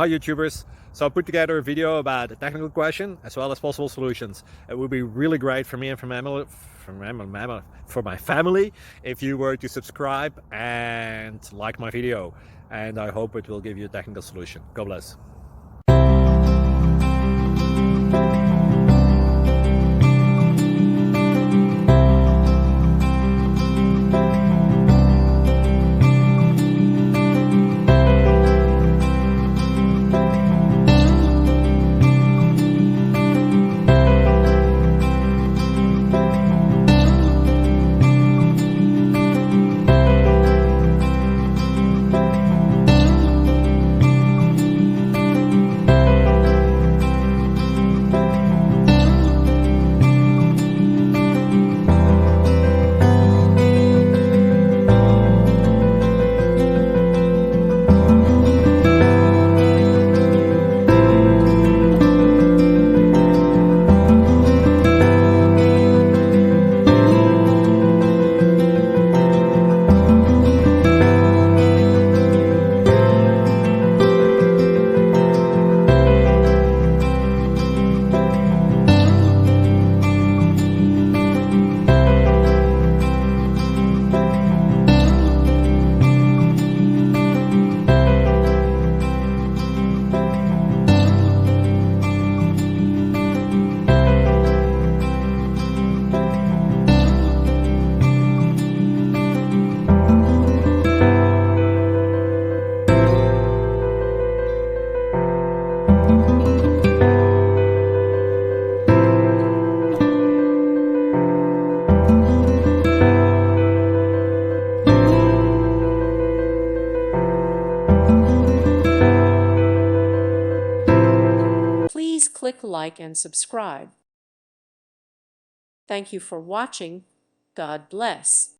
Hi YouTubers. So I put together a video about a technical question as well as possible solutions. It would be really great for me and for my family if you were to subscribe and like my video. And I hope it will give you a technical solution. God bless. Please click like and subscribe. Thank you for watching. God bless.